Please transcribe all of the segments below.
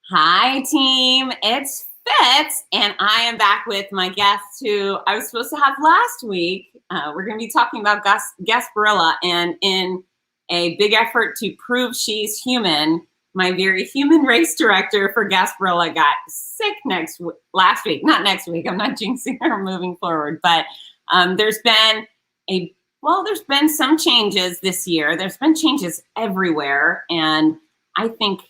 Hi, team. It's Fitz, and I am back with my guest who I was supposed to have last week. We're going to be talking about Gasparilla, and in a big effort to prove she's human, my very human race director for Gasparilla got sick last week. Not next week. I'm not jinxing her moving forward, but there's been there's been some changes this year. There's been changes everywhere, and I think.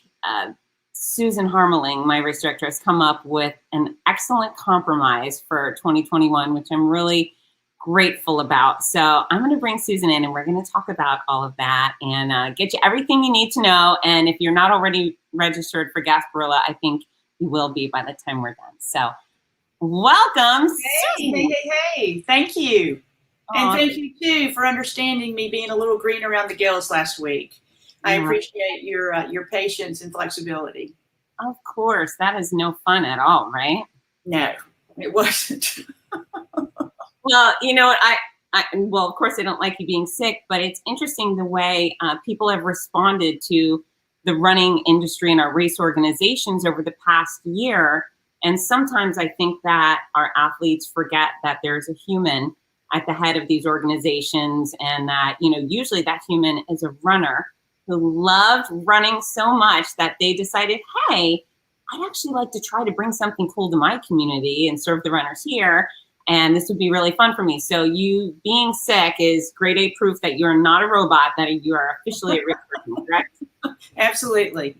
Susan Harmeling, my race director, has come up with an excellent compromise for 2021, which I'm really grateful about. So I'm going to bring Susan in and we're going to talk about all of that and get you everything you need to know. And if you're not already registered for Gasparilla, I think you will be by the time we're done. So welcome, Susan. Hey. Thank you. And thank you, too, for understanding me being a little green around the gills last week. I appreciate your patience and flexibility. Of course. That is no fun at all, right? No, it wasn't. Well, you know what? Well, of course, I don't like you being sick, but it's interesting the way people have responded to the running industry and our race organizations over the past year. And sometimes I think that our athletes forget that there's a human at the head of these organizations and that, usually that human is a runner who loved running so much that they decided, hey, I'd actually like to try to bring something cool to my community and serve the runners here. And this would be really fun for me. So you being sick is grade A proof that you're not a robot, that you are officially a real person, correct? Absolutely.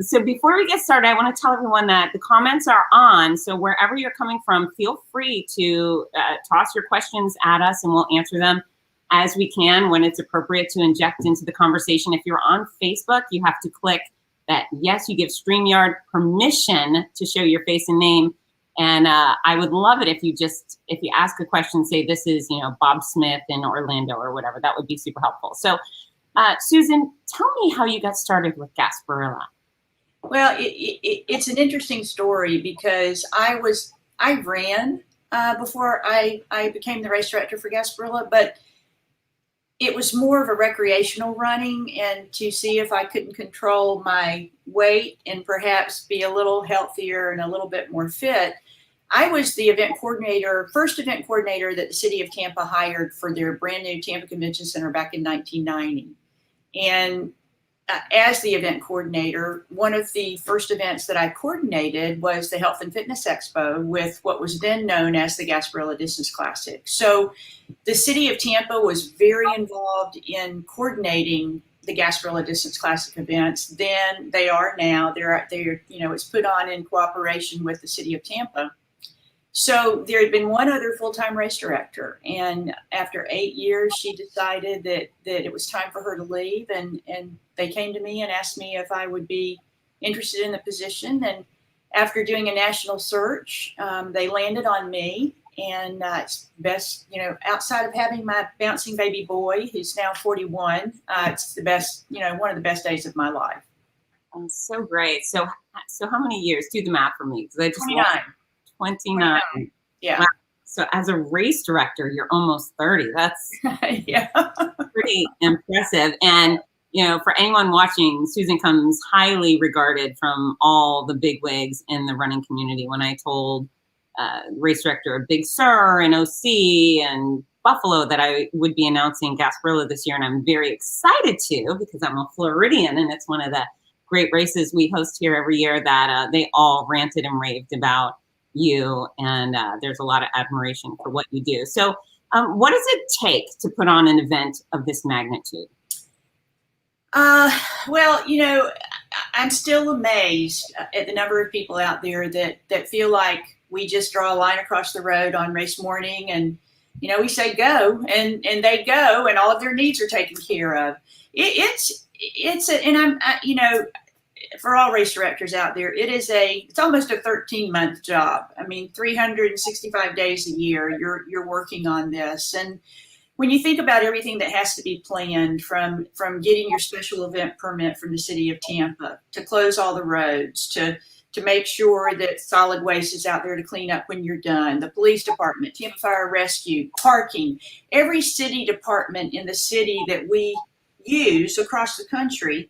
So before we get started, I want to tell everyone that the comments are on. So wherever you're coming from, feel free to toss your questions at us and we'll answer them as we can when it's appropriate to inject into the conversation. If you're on Facebook, you have to click that, yes, you give StreamYard permission to show your face and name. And I would love it if you ask a question, say this is, Bob Smith in Orlando or whatever. That would be super helpful. So Susan, tell me how you got started with Gasparilla. Well, it's an interesting story because I ran before I became the race director for Gasparilla, but it was more of a recreational running and to see if I couldn't control my weight and perhaps be a little healthier and a little bit more fit. I was the first event coordinator that the city of Tampa hired for their brand new Tampa Convention Center back in 1990. And as the event coordinator, one of the first events that I coordinated was the Health and Fitness Expo with what was then known as the Gasparilla Distance Classic. So the city of Tampa was very involved in coordinating the Gasparilla Distance Classic events. Then they are now. They're it's put on in cooperation with the city of Tampa. So there had been one other full-time race director, and after 8 years, she decided that it was time for her to leave, and they came to me and asked me if I would be interested in the position. And after doing a national search, they landed on me, and it's best, outside of having my bouncing baby boy, who's now 41, it's the best, one of the best days of my life. So great. So how many years? Do the math for me. 29. 29. Yeah. Wow. So as a race director, you're almost 30. That's yeah. pretty impressive. And, for anyone watching, Susan comes highly regarded from all the bigwigs in the running community. When I told race director Big Sur and OC and Buffalo that I would be announcing Gasparilla this year, and I'm very excited to because I'm a Floridian and it's one of the great races we host here every year that they all ranted and raved about you, and there's a lot of admiration for what you do. So what does it take to put on an event of this magnitude? Well, I'm still amazed at the number of people out there that feel like we just draw a line across the road on race morning and, we say go and they go and all of their needs are taken care of. For all race directors out there, it's almost a 13-month job. I mean, 365 days a year, you're working on this. And when you think about everything that has to be planned, from getting your special event permit from the city of Tampa, to close all the roads, to make sure that solid waste is out there to clean up when you're done, the police department, Tampa Fire Rescue, parking, every city department in the city that we use across the country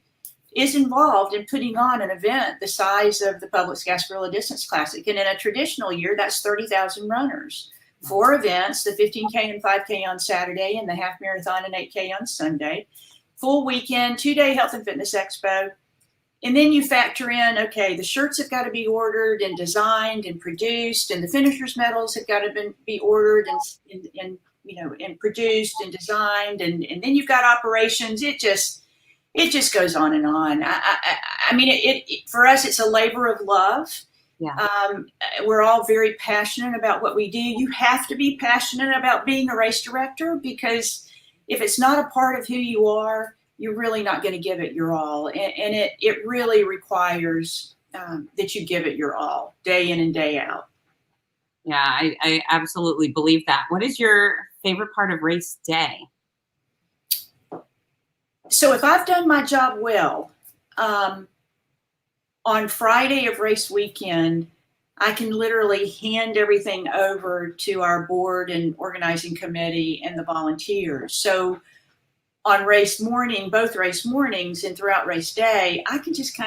is involved in putting on an event the size of the Publix Gasparilla Distance Classic. And in a traditional year, that's 30,000 runners. 4 events, the 15K and 5K on Saturday and the half marathon and 8K on Sunday. Full weekend, 2-day health and fitness expo. And then you factor in, okay, the shirts have got to be ordered and designed and produced, and the finishers medals have got to be ordered and produced and designed, and then you've got operations. It just goes on and on. I mean, it for us, it's a labor of love. Yeah. We're all very passionate about what we do. You have to be passionate about being a race director, because if it's not a part of who you are, you're really not going to give it your all. And it really requires that you give it your all, day in and day out. Yeah, I absolutely believe that. What is your favorite part of race day? So if I've done my job well, on Friday of race weekend, I can literally hand everything over to our board and organizing committee and the volunteers. So on race morning, both race mornings and throughout race day, I can just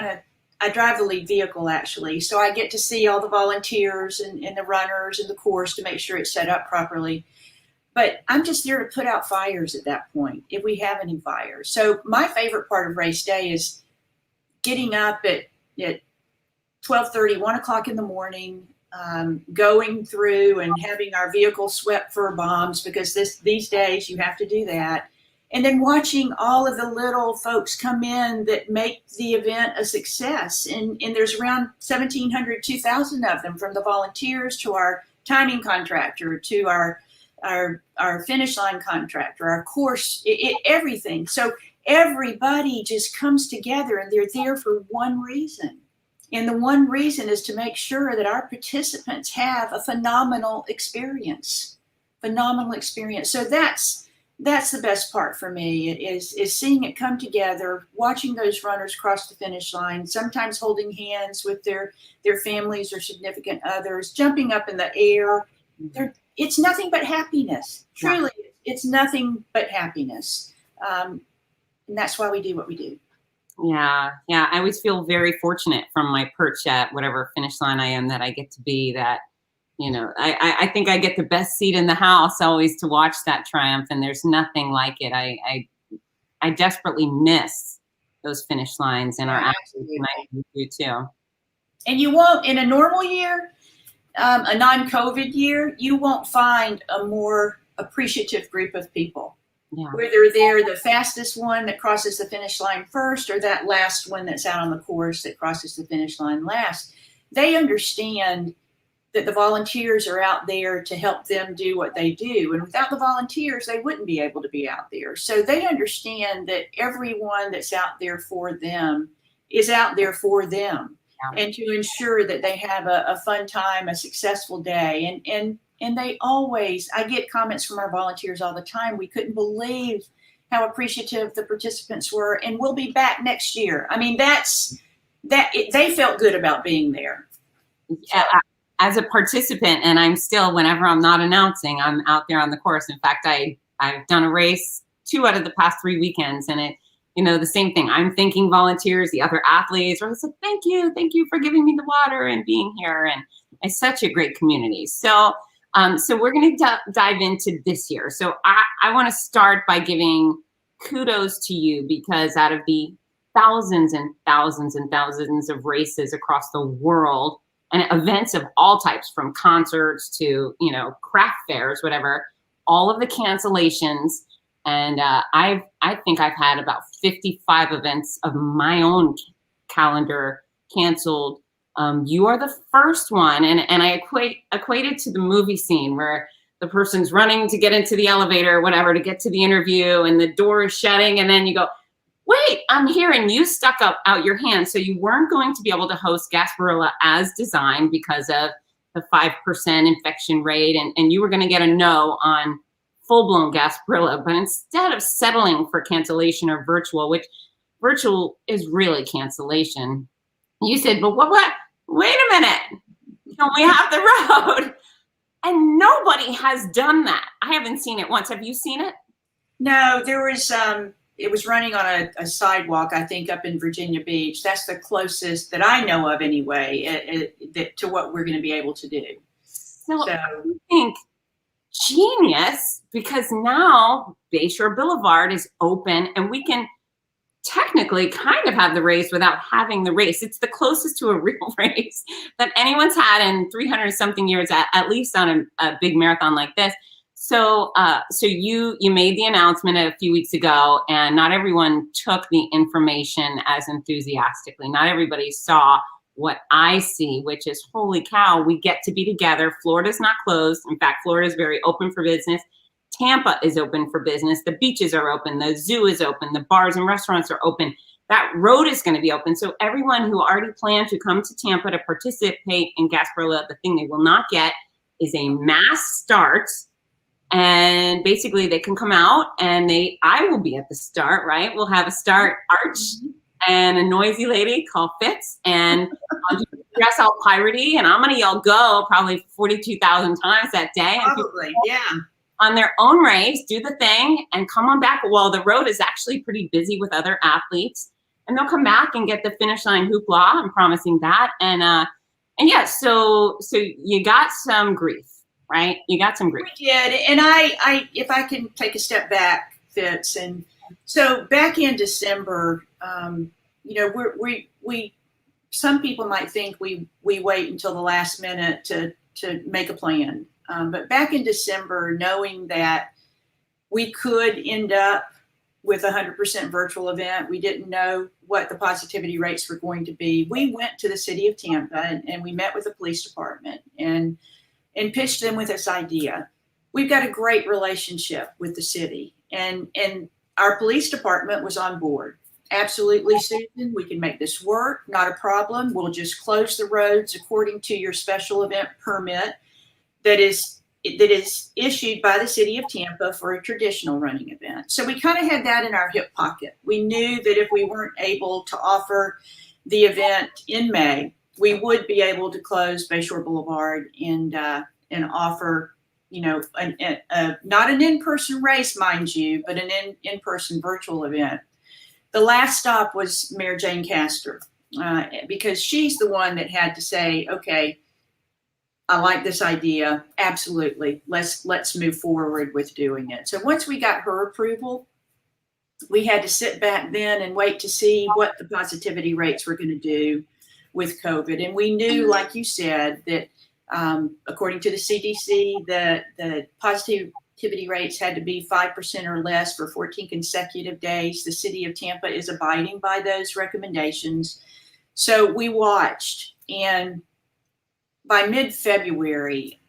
I drive the lead vehicle actually. So I get to see all the volunteers and the runners and the course to make sure it's set up properly. But I'm just there to put out fires at that point, if we have any fires. So my favorite part of race day is getting up at 12:30, 1 o'clock in the morning, going through and having our vehicle swept for bombs, because these days you have to do that. And then watching all of the little folks come in that make the event a success. And there's around 1,700, 2,000 of them, from the volunteers to our timing contractor to our finish line contractor, our course, everything. So everybody just comes together, and they're there for one reason. And the one reason is to make sure that our participants have a phenomenal experience. So that's the best part for me, is seeing it come together, watching those runners cross the finish line, sometimes holding hands with their families or significant others, jumping up in the air. It's nothing but happiness. Truly, it's nothing but happiness. And that's why we do what we do. Yeah. I always feel very fortunate from my perch at whatever finish line I am that I get to be that. You know, I think I get the best seat in the house always to watch that triumph, and there's nothing like it. I desperately miss those finish lines, and our athletes, and I do too. And you won't, in a normal year, a non-COVID year, you won't find a more appreciative group of people. Yeah. Whether they're the fastest one that crosses the finish line first, or that last one that's out on the course that crosses the finish line last, they understand that the volunteers are out there to help them do what they do. And without the volunteers, they wouldn't be able to be out there. So they understand that everyone that's out there for them is out there for them, and to ensure that they have a fun time, a successful day. And they always, I get comments from our volunteers all the time. We couldn't believe how appreciative the participants were, and we'll be back next year. I mean, they felt good about being there. Yeah. As a participant, and I'm still, whenever I'm not announcing, I'm out there on the course. In fact, I've done a race 2 out of the past 3 weekends, and the same thing. I'm thanking volunteers, the other athletes, or I said, thank you for giving me the water and being here. And it's such a great community. So we're going to dive into this year. So I want to start by giving kudos to you, because out of the thousands and thousands and thousands of races across the world, and events of all types, from concerts to, craft fairs, whatever, all of the cancellations. And I think I've had about 55 events of my own calendar canceled. You are the first one. And I equate it to the movie scene where the person's running to get into the elevator or whatever, to get to the interview, and the door is shutting. And then you go, wait, I'm here, and you stuck out your hand. So you weren't going to be able to host Gasparilla as designed because of the 5% infection rate, and you were going to get a no on full-blown Gasparilla. But instead of settling for cancellation or virtual, which virtual is really cancellation, you said, but what? Wait a minute. Don't we have the road? And nobody has done that. I haven't seen it once. Have you seen it? No, there was it was running on a sidewalk, I think, up in Virginia Beach. That's the closest that I know of anyway, to what we're going to be able to do. So I think genius, because now Bayshore Boulevard is open and we can technically kind of have the race without having the race. It's the closest to a real race that anyone's had in 300 something years, at least on a big marathon like this. So you made the announcement a few weeks ago, and not everyone took the information as enthusiastically. Not everybody saw what I see, which is, holy cow, we get to be together. Florida's not closed. In fact, Florida is very open for business. Tampa is open for business. The beaches are open. The zoo is open. The bars and restaurants are open. That road is going to be open. So everyone who already planned to come to Tampa to participate in Gasparilla, the thing they will not get is a mass start. And basically they can come out and I will be at the start, right? We'll have a start arch and a noisy lady called Fitz, and I'll dress all piratey, and I'm going to yell go probably 42,000 times that day. Probably, yeah. On their own race, do the thing, and come on back. Well, the road is actually pretty busy with other athletes, and they'll come back and get the finish line hoopla. I'm promising that. And yeah, so you got some grief, right? You got some grief. We did, and I if I can take a step back, Fitz, and so back in December, we some people might think we wait until the last minute to make a plan. But back in December, knowing that we could end up with a 100% virtual event, we didn't know what the positivity rates were going to be. We went to the city of Tampa and we met with the police department and pitched them with this idea. We've got a great relationship with the city, and our police department was on board. Absolutely, Susan, we can make this work. Not a problem. We'll just close the roads according to your special event permit that is issued by the city of Tampa for a traditional running event. So we kind of had that in our hip pocket. We knew that if we weren't able to offer the event in May, we would be able to close Bayshore Boulevard and offer, not an in-person race, mind you, but an in-person virtual event. The last stop was Mayor Jane Castor, because she's the one that had to say, okay, I like this idea. Absolutely. Let's move forward with doing it. So once we got her approval, we had to sit back then and wait to see what the positivity rates were going to do with COVID. And we knew, like you said, that according to the CDC, the positivity rates had to be 5% or less for 14 consecutive days. The city of Tampa is abiding by those recommendations. So we watched, and by mid-February,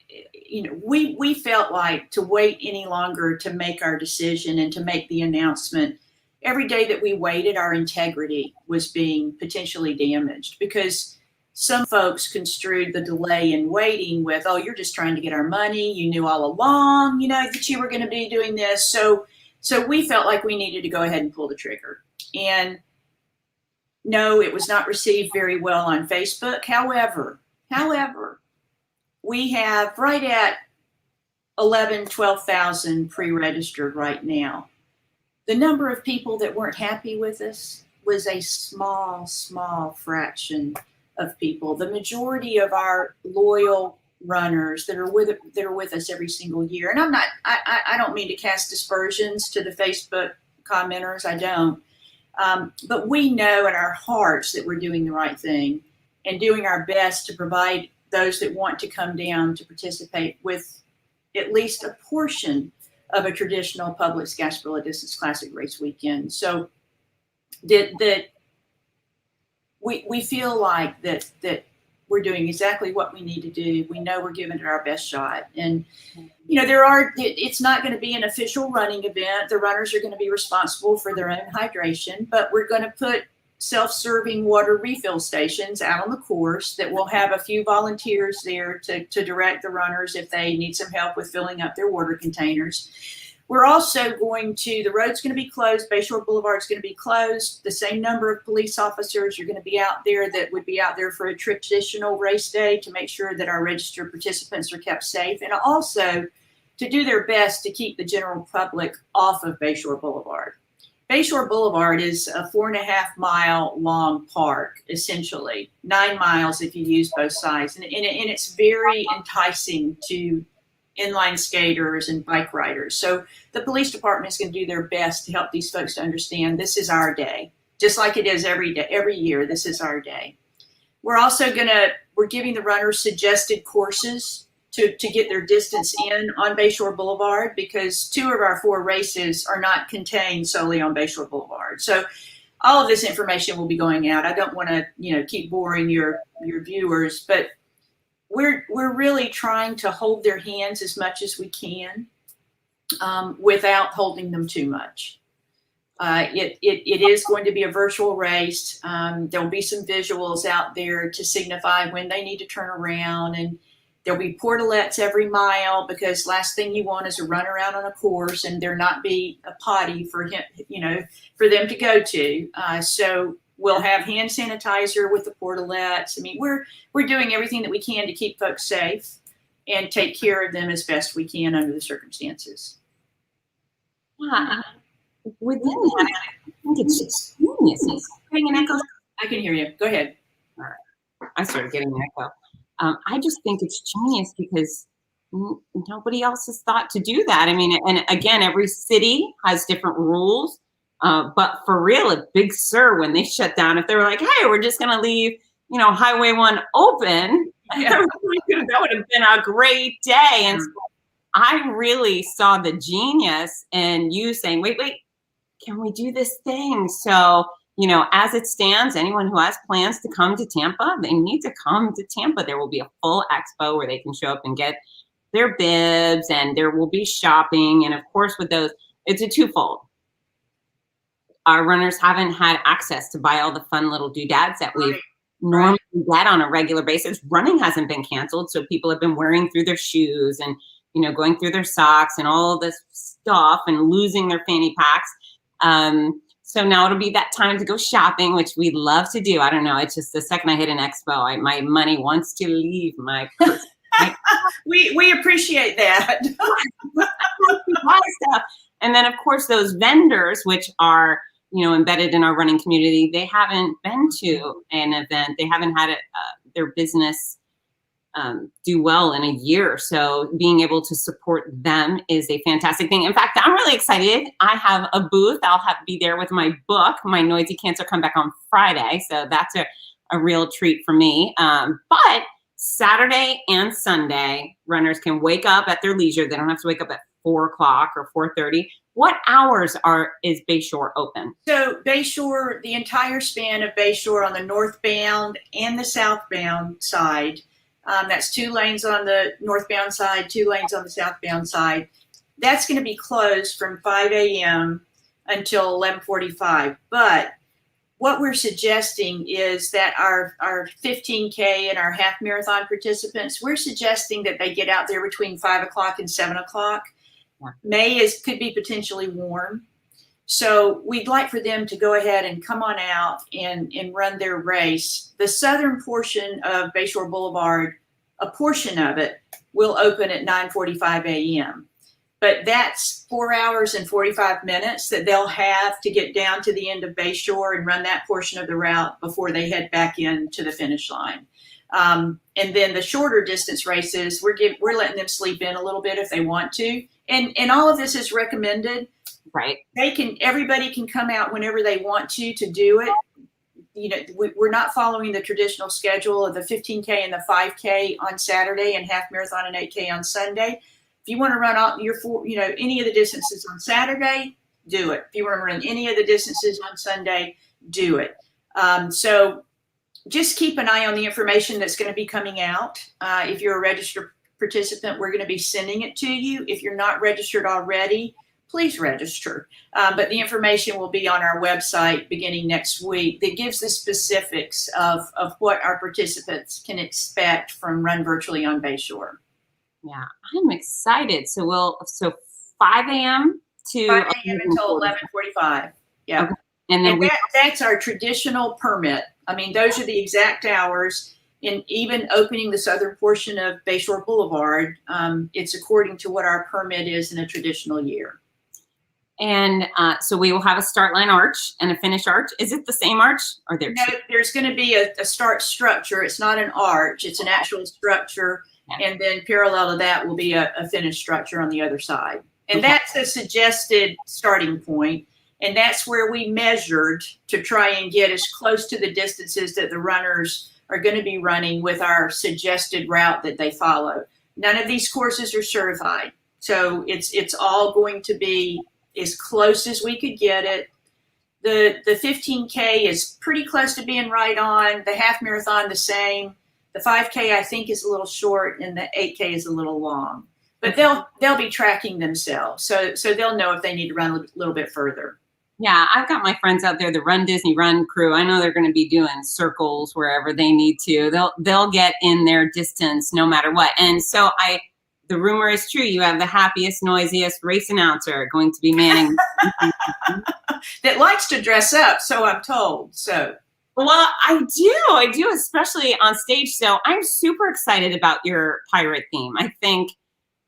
we felt like to wait any longer to make our decision and to make the announcement. Every day that we waited, our integrity was being potentially damaged, because some folks construed the delay in waiting with, oh, you're just trying to get our money. You knew all along, that you were going to be doing this. So we felt like we needed to go ahead and pull the trigger. And no, it was not received very well on Facebook. However, we have right at 12,000 pre-registered right now. The number of people that weren't happy with us was a small fraction of people. The majority of our loyal runners that are with us every single year. And I don't mean to cast dispersions to the Facebook commenters. I don't. But we know in our hearts that we're doing the right thing and doing our best to provide those that want to come down to participate with at least a portion of a traditional Publix Gasparilla Distance Classic race weekend. So we feel like that we're doing exactly what we need to do. We know we're giving it our best shot. And, it's not going to be an official running event. The runners are going to be responsible for their own hydration, but we're going to put self-serving water refill stations out on the course that will have a few volunteers there to direct the runners if they need some help with filling up their water containers. We're also the road's going to be closed. Bayshore Boulevard is going to be closed. The same number of police officers are going to be out there that would be out there for a traditional race day to make sure that our registered participants are kept safe, and also to do their best to keep the general public off of Bayshore Boulevard. Bayshore Boulevard is a 4.5 mile long park, essentially 9 miles if you use both sides. And it's very enticing to inline skaters and bike riders. So the police department is going to do their best to help these folks to understand this is our day, just like it is every day, every year. This is our day. We're also we're giving the runners suggested courses to get their distance in on Bayshore Boulevard, because 2 of our 4 races are not contained solely on Bayshore Boulevard. So all of this information will be going out. I don't want to, keep boring your viewers, but we're really trying to hold their hands as much as we can without holding them too much. It is going to be a virtual race. There'll be some visuals out there to signify when they need to turn around, and there'll be portalettes every mile, because last thing you want is a run around on a course and there not be a potty for him, for them to go to. So we'll have hand sanitizer with the portalettes. I mean, we're doing everything that we can to keep folks safe and take care of them as best we can under the circumstances. Yeah. Within that, I think it's just genius. Getting an echo. I can hear you. Go ahead. All right. I started getting an echo. I just think it's genius because nobody else has thought to do that. I mean, and again, every city has different rules. But for real, at Big Sur, when they shut down, if they were like, hey, we're just going to leave, Highway 1 open, that would have been a great day. And so I really saw the genius in you saying, wait, can we do this thing? So, as it stands, anyone who has plans to come to Tampa, they need to come to Tampa. There will be a full expo where they can show up and get their bibs, and there will be shopping. And of course, with those, it's a twofold. Our runners haven't had access to buy all the fun little doodads that we normally get on a regular basis. Running hasn't been canceled, so people have been wearing through their shoes and, going through their socks and all this stuff and losing their fanny packs. So now it'll be that time to go shopping, which we love to do. I don't know. It's just the second I hit an expo, my money wants to leave my purse. We appreciate that. Stuff. And then, of course, those vendors, which are, embedded in our running community, they haven't been to an event. They haven't had their business do well in a year. So being able to support them is a fantastic thing. In fact, I'm really excited. I have a booth. I'll be there with my book, My Noisy Cancer Comeback, on Friday. So that's a real treat for me. But Saturday and Sunday, runners can wake up at their leisure. They don't have to wake up at 4 o'clock or 4:30. What hours is Bayshore open? So Bayshore, the entire span of Bayshore on the northbound and the southbound side, that's 2 lanes on the northbound side, 2 lanes on the southbound side. That's going to be closed from 5 a.m. until 11:45. But what we're suggesting is that our 15K and our half marathon participants, we're suggesting that they get out there between 5 o'clock and 7 o'clock. Yeah. May could be potentially warm. So we'd like for them to go ahead and come on out and run their race. The southern portion of Bayshore Boulevard, a portion of it, will open at 9:45 a.m. But that's 4 hours and 45 minutes that they'll have to get down to the end of Bayshore and run that portion of the route before they head back into the finish line. And then the shorter distance races, we're letting them sleep in a little bit if they want to. And all of this is recommended. Right. Everybody can come out whenever they want to do it. We're not following the traditional schedule of the 15K and the 5K on Saturday and half marathon and 8K on Sunday. If you want to run all any of the distances on Saturday, do it. If you want to run any of the distances on Sunday, do it. So just keep an eye on the information that's going to be coming out. If you're a registered participant, we're going to be sending it to you. If you're not registered already, please register. But the information will be on our website beginning next week that gives the specifics of what our participants can expect from Run Virtually on Bayshore. Yeah, I'm excited. So 5 a.m. to 5 a.m. until 11:45. Yeah. Okay. And then that's our traditional permit. I mean, those are the exact hours. And even opening the southern portion of Bayshore Boulevard, it's according to what our permit is in a traditional year. And so we will have a start line arch and a finish arch. Is it the same arch? Or there? No, there's going to be a start structure. It's not an arch. It's an actual structure. Yeah. And then parallel to that will be a finished structure on the other side. And that's a suggested starting point. And that's where we measured to try and get as close to the distances that the runners are going to be running with our suggested route that they follow. None of these courses are certified. So it's all going to be as close as we could get it. The 15K is pretty close to being right on. The half marathon, the same. The 5K, I think, is a little short, and the 8K is a little long. But they'll be tracking themselves, so they'll know if they need to run a little bit further. Yeah, I've got my friends out there, the Run Disney Run crew. I know they're going to be doing circles wherever they need to. They'll get in their distance no matter what. And so the rumor is true. You have the happiest, noisiest race announcer going to be manning. That likes to dress up, so I'm told. So. Well, I do, especially on stage. So I'm super excited about your pirate theme. I think,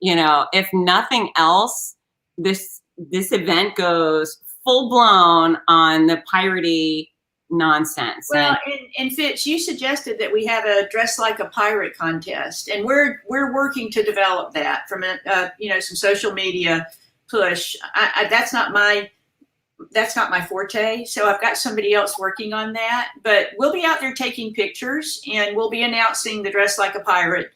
if nothing else, this event goes full blown on the piratey nonsense. Well, and Fitz, you suggested that we have a dress like a pirate contest, and we're working to develop that from some social media push. That's not my forte, so I've got somebody else working on that. But we'll be out there taking pictures, and we'll be announcing the Dress Like a Pirate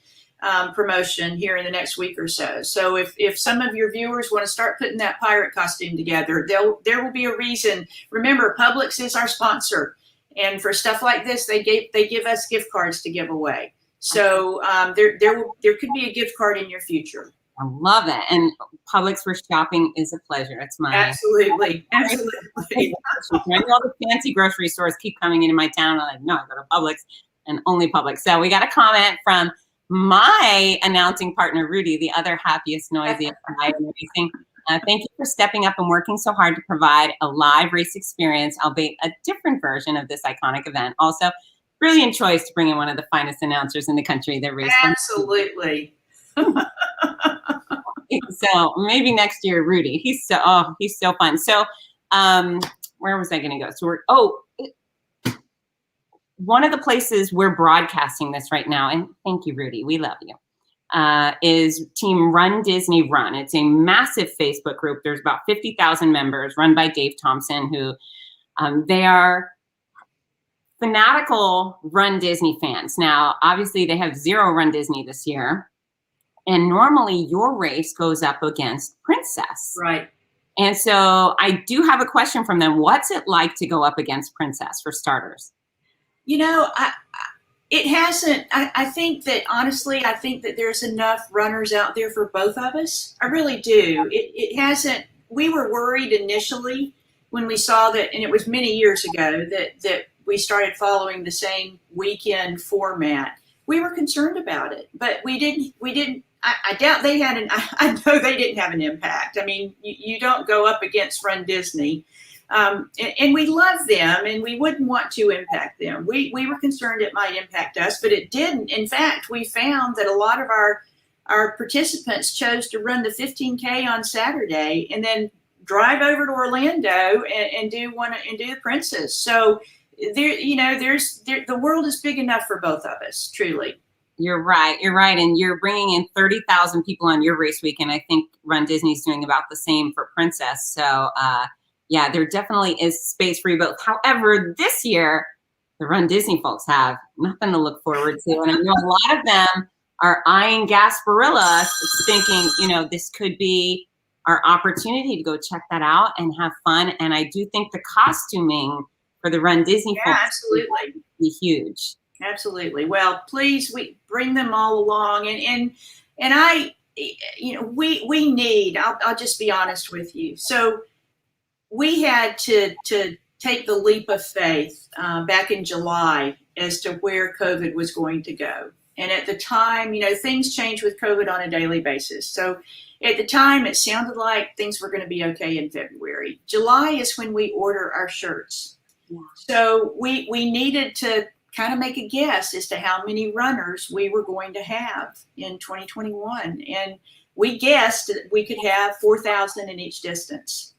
promotion here in the next week or so. So if some of your viewers want to start putting that pirate costume together, there will be a reason. Remember, Publix is our sponsor, and for stuff like this, they give us gift cards to give away. So there could be a gift card in your future. I love it. And Publix for shopping is a pleasure. It's my absolutely. I know all the fancy grocery stores keep coming into my town. I'm like, no, I go to Publix and only Publix. So we got a comment from my announcing partner, Rudy, the other happiest, noisiest guy in racing. Thank you for stepping up and working so hard to provide a live race experience, albeit a different version of this iconic event. Also, brilliant choice to bring in one of the finest announcers in the country. They're racing. Absolutely. So maybe next year, Rudy. He's so fun. So where was I going to go? So one of the places we're broadcasting this right now, and thank you, Rudy, we love you, is Team Run Disney Run. It's a massive Facebook group. There's about 50,000 members, run by Dave Thompson, who they are fanatical Run Disney fans. Now, obviously, they have 0 Run Disney this year. And normally your race goes up against Princess. Right. And so I do have a question from them. What's it like to go up against Princess, for starters? It hasn't. I think that, honestly, I think that there's enough runners out there for both of us. I really do. It hasn't. We were worried initially when we saw that, and it was many years ago, that we started following the same weekend format. We were concerned about it, but we didn't. I doubt they had I know they didn't have an impact. I mean, you don't go up against Run Disney. And we love them, and we wouldn't want to impact them. We were concerned it might impact us, but it didn't. In fact, we found that a lot of our participants chose to run the 15K on Saturday and then drive over to Orlando and do the Princess. So the world is big enough for both of us, truly. You're right. And you're bringing in 30,000 people on your race week. And I think Run Disney's doing about the same for Princess. So, yeah, there definitely is space for you both. However, this year, the Run Disney folks have nothing to look forward to. And I know a lot of them are eyeing Gasparilla, thinking, this could be our opportunity to go check that out and have fun. And I do think the costuming for the Run Disney folks absolutely would be huge. Absolutely. Well, please, we bring them all along. And we need, I'll just be honest with you. So we had to take the leap of faith back in July as to where COVID was going to go. And at the time, things change with COVID on a daily basis. So at the time, it sounded like things were going to be okay in February. July is when we order our shirts. Yeah. So we needed to kind of make a guess as to how many runners we were going to have in 2021. And we guessed that we could have 4,000 in each distance.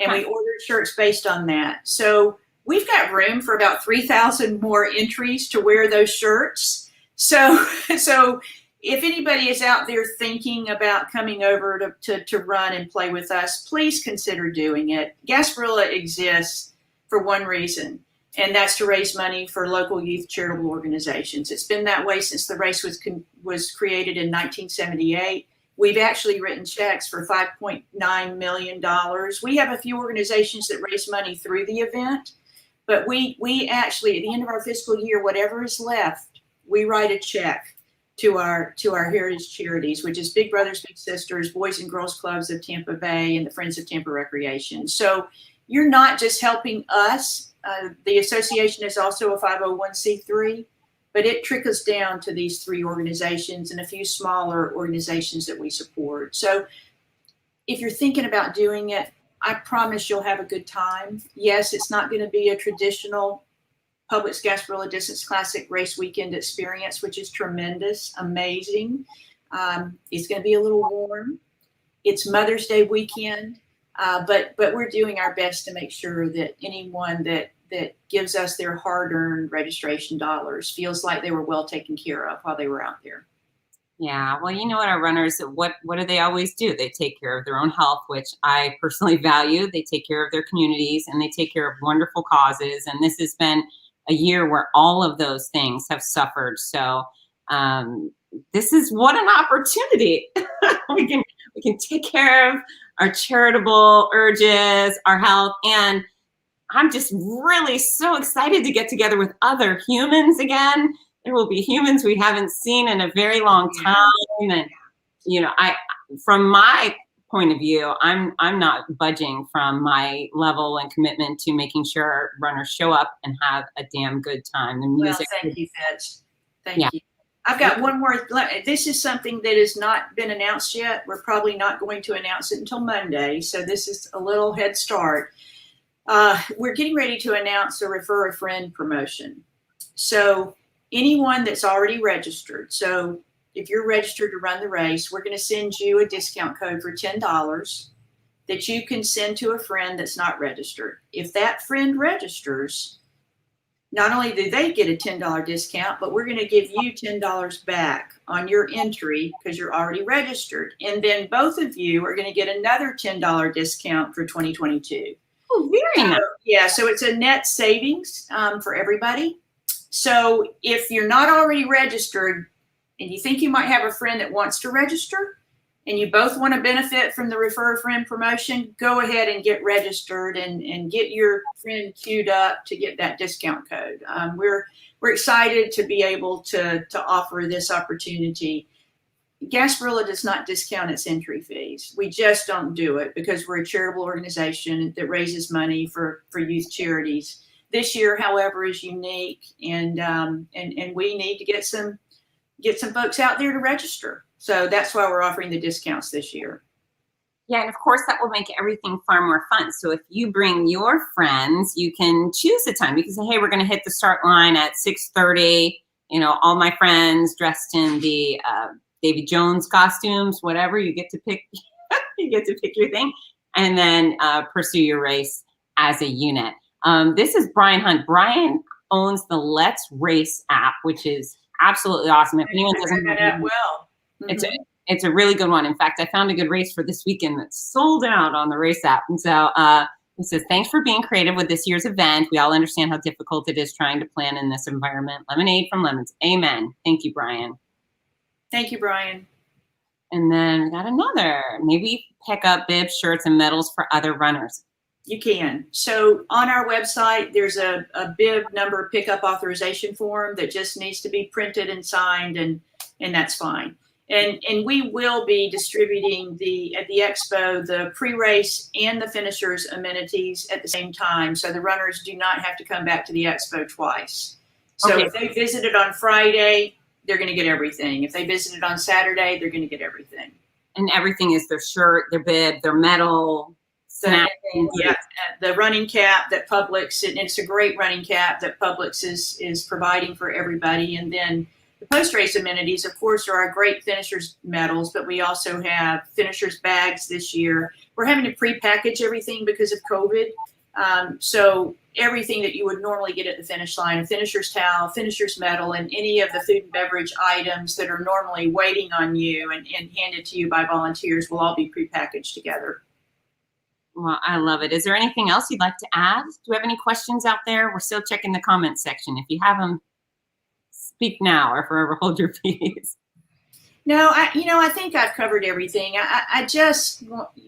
and we ordered shirts based on that. So we've got room for about 3,000 more entries to wear those shirts. So if anybody is out there thinking about coming over to run and play with us, please consider doing it. Gasparilla exists for one reason, and that's to raise money for local youth charitable organizations. It's been that way since the race was created in 1978. We've actually written checks for $5.9 million. We have a few organizations that raise money through the event, but we actually, at the end of our fiscal year, whatever is left, we write a check to our heritage charities, which is Big Brothers Big Sisters, Boys and Girls Clubs of Tampa Bay, and the Friends of Tampa Recreation. So you're not just helping us. The association is also a 501c3, but it trickles down to these three organizations and a few smaller organizations that we support. So if you're thinking about doing it, I promise you'll have a good time. Yes, it's not going to be a traditional Publix Gasparilla Distance Classic race weekend experience, which is tremendous, amazing. It's going to be a little warm. It's Mother's Day weekend, but we're doing our best to make sure that anyone that gives us their hard-earned registration dollars feels like they were well taken care of while they were out there. Yeah, well, you know what, our runners, what do they always do? They take care of their own health, which I personally value. They take care of their communities, and they take care of wonderful causes. And this has been a year where all of those things have suffered. So this is what an opportunity. we can take care of our charitable urges, our health, and I'm just really so excited to get together with other humans again. There will be humans we haven't seen in a very long time. And, you know, from my point of view, I'm not budging from my level and commitment to making sure runners show up and have a damn good time. The music. Well, thank you, Fitz. Thank you. I've got one more. This is something that has not been announced yet. We're probably not going to announce it until Monday. So this is a little head start. We're getting ready to announce a refer a friend promotion. So anyone that's already registered. So if you're registered to run the race, we're going to send you a discount code for $10 that you can send to a friend that's not registered. If that friend registers, not only do they get a $10 discount, but we're going to give you $10 back on your entry because you're already registered. And then both of you are going to get another $10 discount for 2022. Oh, very nice. Yeah, so it's a net savings for everybody. So if you're not already registered and you think you might have a friend that wants to register and you both want to benefit from the Refer a Friend promotion, go ahead and get registered and get your friend queued up to get that discount code. We're excited to be able to offer this opportunity. Gasparilla does not discount its entry fees. We just don't do it because we're a charitable organization that raises money for youth charities. This year, however, is unique, and we need to get some folks out there to register. So that's why we're offering the discounts this year. Yeah, and of course that will make everything far more fun. So if you bring your friends, you can choose a time. You can say, hey, we're going to hit the start line at 6:30. You know, all my friends dressed in the Davy Jones costumes, whatever. You get to pick. You get to pick your thing, and then pursue your race as a unit. This is Brian Hunt. Brian owns the Let's Race app, which is absolutely awesome. If anyone doesn't know that well, it's a really good one. In fact, I found a good race for this weekend that's sold out on the race app. And so he says, thanks for being creative with this year's event. We all understand how difficult it is trying to plan in this environment. Lemonade from Lemons. Amen. Thank you, Brian. Thank you, Brian. And then we got another. Maybe pick up bibs, shirts, and medals for other runners. You can. So on our website, there's a bib number pickup authorization form that just needs to be printed and signed, and that's fine. And we will be distributing at the expo the pre-race and the finishers amenities at the same time, so the runners do not have to come back to the expo twice. So if they visited on Friday, they're going to get everything. If they visited on Saturday, they're going to get everything. And everything is their shirt, their bib, their medal. Yeah, the running cap that Publix, and it's a great running cap that Publix is providing for everybody. And then The post-race amenities, of course, are our great finishers medals, but we also have finishers bags this year. We're having to pre-package everything because of COVID. So everything that you would normally get at the finish line, a finisher's towel, finisher's medal, and any of the food and beverage items that are normally waiting on you and handed to you by volunteers will all be pre-packaged together. Well, I love it. Is there anything else you'd like to add? Do we have any questions out there? We're still checking the comments section. If you have them, speak now or forever hold your peace. No, I think I've covered everything.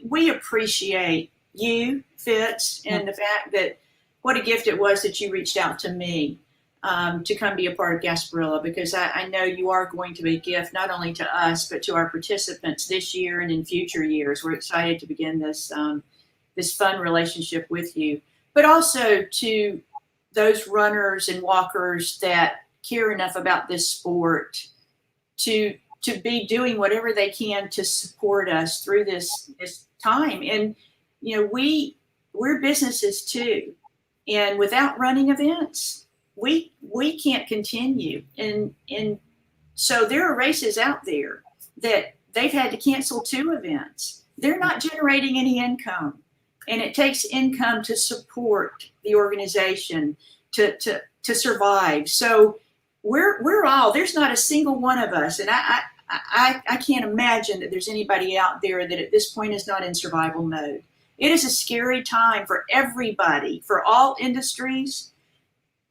We appreciate you, Fitz, and the fact that what a gift it was that you reached out to me to come be a part of Gasparilla, because I know you are going to be a gift not only to us, but to our participants this year and in future years. We're excited to begin this fun relationship with you, but also to those runners and walkers that care enough about this sport to be doing whatever they can to support us through this time. And we're businesses too, and without running events, we can't continue. And so there are races out there that they've had to cancel 2 events. They're not generating any income, and it takes income to support the organization to survive. So we're all, there's not a single one of us, and I can't imagine that there's anybody out there that at this point is not in survival mode. It is a scary time for everybody, for all industries,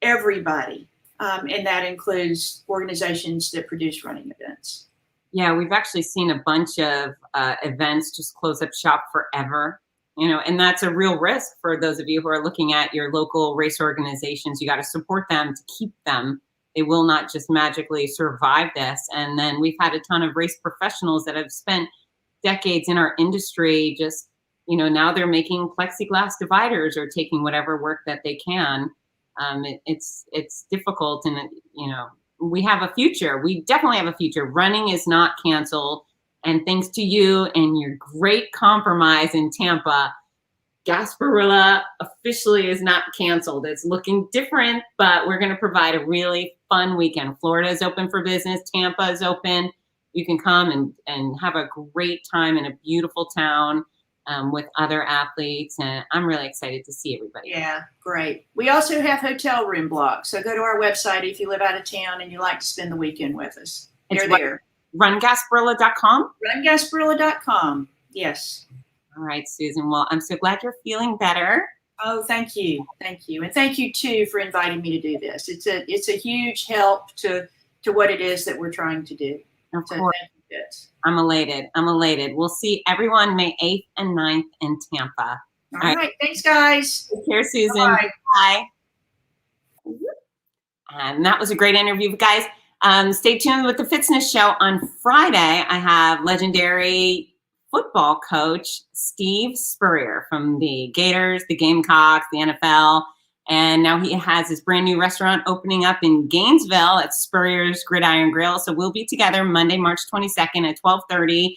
everybody. And that includes organizations that produce running events. Yeah, we've actually seen a bunch of events just close up shop forever, and that's a real risk for those of you who are looking at your local race organizations. You got to support them to keep them. They will not just magically survive this. And then we've had a ton of race professionals that have spent decades in our industry. Just, now they're making plexiglass dividers or taking whatever work that they can. It's difficult, and we have a future. We definitely have a future. Running is not canceled. And thanks to you and your great compromise in Tampa, Gasparilla officially is not canceled. It's looking different, but we're going to provide a really fun weekend. Florida is open for business. Tampa is open. You can come and have a great time in a beautiful town with other athletes. And I'm really excited to see everybody. Yeah, great. We also have hotel room blocks. So go to our website if you live out of town and you like to spend the weekend with us. They're there. RunGasparilla.com? RunGasparilla.com. Yes. All right, Susan. Well, I'm so glad you're feeling better. Oh, thank you. Thank you. And thank you, too, for inviting me to do this. It's a huge help to what it is that we're trying to do. Of so course. Thank you, Fitz. I'm elated. We'll see everyone May 8th and 9th in Tampa. All right. Thanks, guys. Take care, Susan. Bye. Bye. And that was a great interview, guys. Stay tuned with the Fitzness Show on Friday. I have legendary football coach Steve Spurrier from the Gators, the Gamecocks, the NFL. And now he has his brand new restaurant opening up in Gainesville at Spurrier's Gridiron Grill. So we'll be together Monday, March 22nd at 12:30.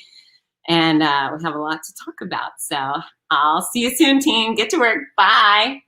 And we have a lot to talk about. So I'll see you soon, team. Get to work. Bye.